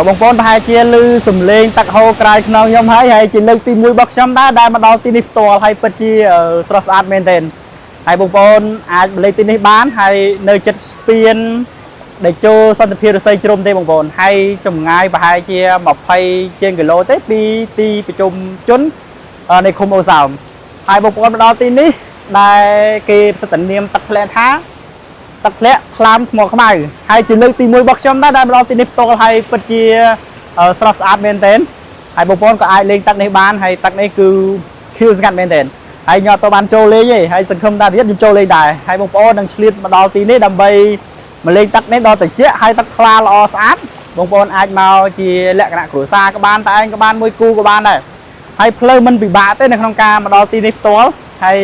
បងប្អូនប្រហែលជាឮសំឡេងទឹកហូរក្រៅក្នុងខ្ញុំហើយជាលើកទី1របស់ខ្ញុំដែលមកដល់ទីនេះផ្ទាល់ហើយពិតជាស្រស់ស្អាតមែនទែនហើយបងប្អូនអាចមកលេងទីនេះបានហើយនៅចិត្តស្ពានដែលចូលសន្តិភាពរស័យជ្រុំទេបងប្អូនហើយចម្ងាយប្រហែលជា20ជាងគីឡូទេពីទីប្រជុំជននៃឃុំអូសោមហើយបងប្អូនមកដល់ទីនេះដែលគេប្រសិទ្ធនាមទឹកធ្លាក់ថាទឹកធ្លាក់ថ្លើមថ្មខ្មៅហើយជាលើកទី1របស់ខ្ញុំដែលមកដល់ទីនេះផ្ទាល់ហើយពិតជាស្រស់ស្អាតមែនទែនហើយបងប្អូនក៏អាចលេងទឹកនេះបានហើយទឹកនេះគឺខៀវស្ងាត់មែនទែនហើយញ៉ាំទៅបានចូលលេងទេហើយសង្ឃឹមថាទៀតខ្ញុំចូលលេងដែរហើយបងប្អូននឹងឆ្លៀតមកដល់ទីនេះដើម្បីមកលេងទឹកនេះដល់ត្រជាក់ហើយទឹកថ្លាល្អស្អាតបងប្អូនអាចមកជាលក្ខណៈគ្រួសារក៏បានតែឯងក៏បានមួយគូក៏បានដែរហើយផ្លូវមិនពិបាកទេនៅក្នុងការមកដល់ទីនេះផ្ទាល់ហើយ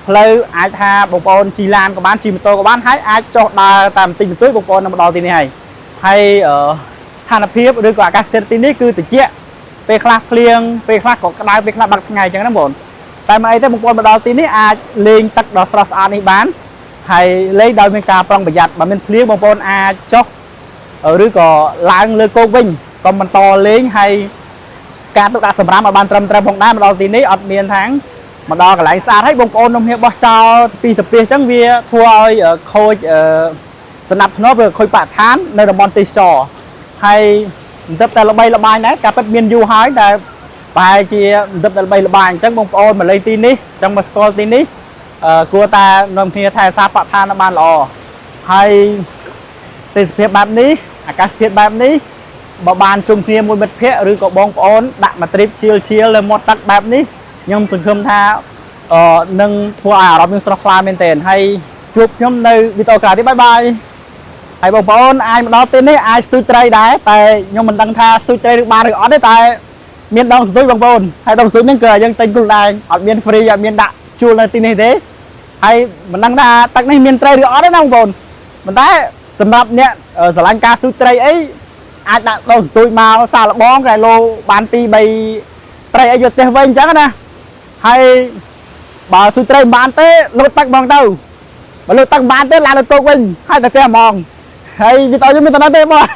ផ្លូវអាចថាបងប្អូនជិះឡានក៏បានជិះម៉ូតូក៏បានហើយអាចចុះដើរតាមបន្តិចបន្តួចបងប្អូននឹងមកដល់ទីនេះហើយស្ថានភាពឬក៏អាកាសធាតុទីនេះគឺត្រជាក់ពេលខ្លះភ្លៀងពេលខ្លះក៏ក្តៅពេលខ្លះបាត់ថ្ងៃអញ្ចឹងណាបងប្អូនតែមកអីទេបងប្អូនមកដល់ទីនេះអាចលេងទឹកដ៏ស្រស់ស្អាតនេះបានហើយលេងដោយមានការប្រុងប្រយ័ត្នបើមានភ្លៀងបងប្អូនអាចចុះឬក៏ឡើងលើគោកវិញកុំបន្តលេងហើយការទុកដាក់សម្រាមឲ្យបានត្រឹមត្រូវផងដែរមកដល់ទីនេះអត់មានທາງមកដល់កន្លែងស្អាតហើយបងប្អូននាំគ្នាបោះចោលពីទៅពីអញ្ចឹងវាធ្វើឲ្យខូចសណ្ដាប់ធ្នាប់ឬខូចបរិស្ថាននៅតំបន់ទេសចរហើយបន្ទាប់តែល្បីល្បាញដែរការពិតមានយូរហើយតែប្រហែលជាបន្ទាប់តែល្បីល្បាញអញ្ចឹងបងប្អូនមកលេងទីនេះអញ្ចឹងមកស្គាល់ទីនេះគួរតែនាំគ្នាថែរក្សាបរិស្ថានឲ្យបានល្អហើយទេសភាពបែបនេះអាកាសធាតុបែបនេះបើបានជុំគ្នាមួយមិត្តភ័ក្តិឬក៏បងប្អូនដាក់មកទ្រីបឈៀលលើមាត់ទឹកបែបនេះខ្ញុំសង្ឃឹមថានឹងធ្វើឲ្យអារម្មណ៍យើងស្រស់ថ្លាមែនទែនហើយជួបខ្ញុំនៅវីដេអូក្រោយទៀតបាយបាយហើយបងប្អូនអាចមកដល់ទីនេះអាចស្ទូចត្រីដែរតែខ្ញុំមិនដឹងថាស្ទូចត្រីឬបានឬអត់ទេតែមានដងស្ទូចបងប្អូនហើយដងស្ទូចហ្នឹងគឺយើងទិញខ្លួនឯងអត់មាន free អត់មានដាក់ជួលនៅទីនេះទេហើយមិនដឹងថាទឹកនេះមានត្រីឬអត់ទេណាបងប្អូនប៉ុន្តែសម្រាប់អ្នកស្រឡាញ់ការស្ទូចត្រីអីអាចដាក់ដងស្ទូចមកសាឡបងតែលោបាន2 3ត្រីអីយកផ្ទះវិញអញ្ចឹងណាហើយបើស្ទូចត្រីមិនបានទេលោតទឹកហ្មងទៅបើលោតទឹកមិនបានទេឡើងទៅគោកវិញហើយតែផ្ទះហ្មងហើយវីដេអូខ្ញុំមានតែនោះទេបង